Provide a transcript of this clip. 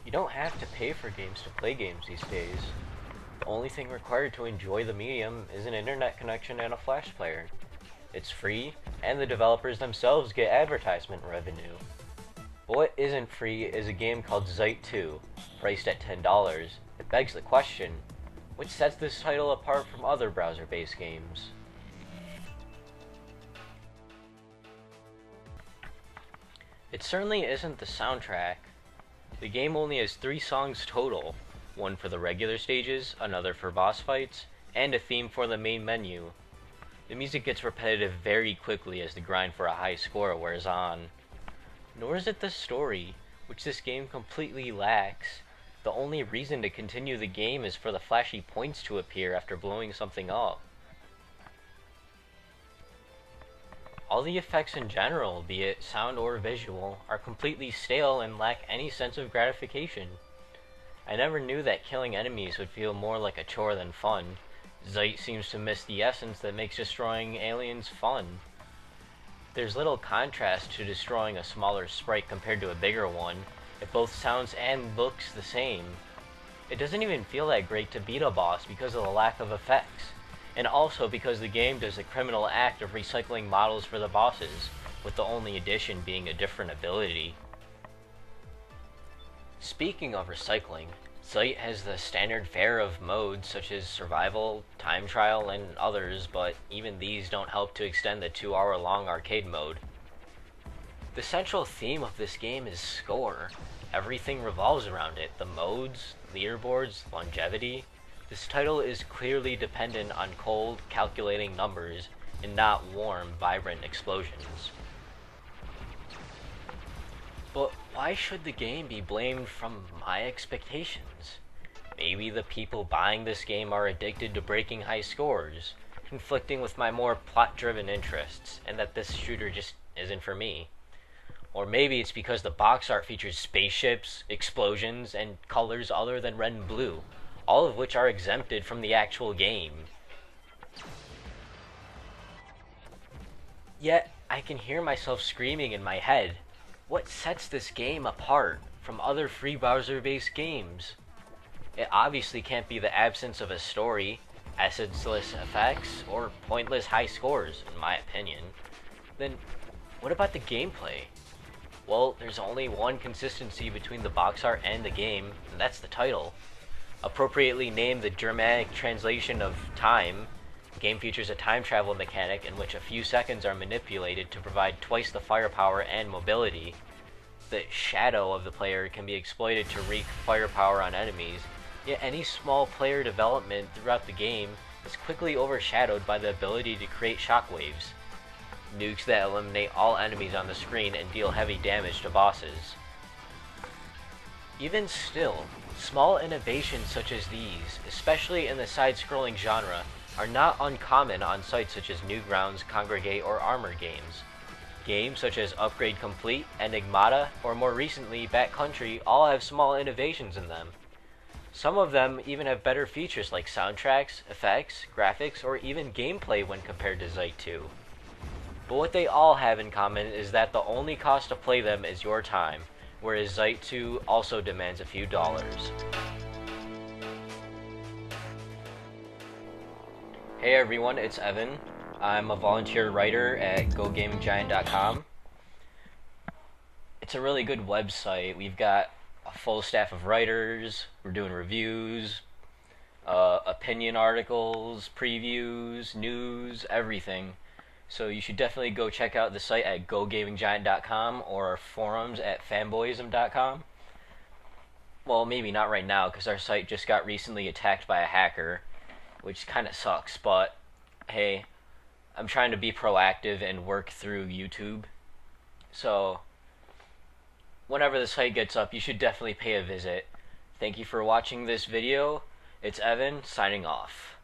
You don't have to pay for games to play games these days. The only thing required to enjoy the medium is an internet connection and a flash player. It's free, and the developers themselves get advertisement revenue. But what isn't free is a game called Zeit 2, priced at $10. It begs the question, which sets this title apart from other browser-based games? It certainly isn't the soundtrack. The game only has 3 songs total, one for the regular stages, another for boss fights, and a theme for the main menu. The music gets repetitive very quickly as the grind for a high score wears on. Nor is it the story, which this game completely lacks. The only reason to continue the game is for the flashy points to appear after blowing something up. All the effects in general, be it sound or visual, are completely stale and lack any sense of gratification. I never knew that killing enemies would feel more like a chore than fun. Zeit seems to miss the essence that makes destroying aliens fun. There's little contrast to destroying a smaller sprite compared to a bigger one. It both sounds and looks the same. It doesn't even feel that great to beat a boss because of the lack of effects, and also because the game does the criminal act of recycling models for the bosses, with the only addition being a different ability. Speaking of recycling, Zeit has the standard fare of modes such as survival, time trial, and others, but even these don't help to extend the 2-hour-long arcade mode. The central theme of this game is score. Everything revolves around it: the modes, leaderboards, longevity. This title is clearly dependent on cold, calculating numbers, and not warm, vibrant explosions. But why should the game be blamed from my expectations? Maybe the people buying this game are addicted to breaking high scores, conflicting with my more plot-driven interests, and that this shooter just isn't for me. Or maybe it's because the box art features spaceships, explosions, and colors other than red and blue, all of which are exempted from the actual game. Yet, I can hear myself screaming in my head, what sets this game apart from other free browser-based games? It obviously can't be the absence of a story, essenceless effects, or pointless high scores, in my opinion. Then, what about the gameplay? Well, there's only one consistency between the box art and the game, and that's the title. Appropriately named the Germanic translation of time, the game features a time travel mechanic in which a few seconds are manipulated to provide twice the firepower and mobility. The shadow of the player can be exploited to wreak firepower on enemies, yet any small player development throughout the game is quickly overshadowed by the ability to create shockwaves, nukes that eliminate all enemies on the screen and deal heavy damage to bosses. Even still, small innovations such as these, especially in the side-scrolling genre, are not uncommon on sites such as Newgrounds, Congregate, or Armor Games. Games such as Upgrade Complete, Enigmata, or more recently Backcountry all have small innovations in them. Some of them even have better features like soundtracks, effects, graphics, or even gameplay when compared to Zeit 2. But what they all have in common is that the only cost to play them is your time, whereas Zeit 2 also demands a few dollars. Hey everyone, it's Evan. I'm a volunteer writer at GoGamingGiant.com. It's a really good website. We've got a full staff of writers. We're doing reviews, opinion articles, previews, news, everything. So you should definitely go check out the site at GoGamingGiant.com or our forums at fanboyism.com. Well, maybe not right now because our site just got recently attacked by a hacker, which kind of sucks, but hey, I'm trying to be proactive and work through YouTube. So, whenever the site gets up, you should definitely pay a visit. Thank you for watching this video. It's Evan, signing off.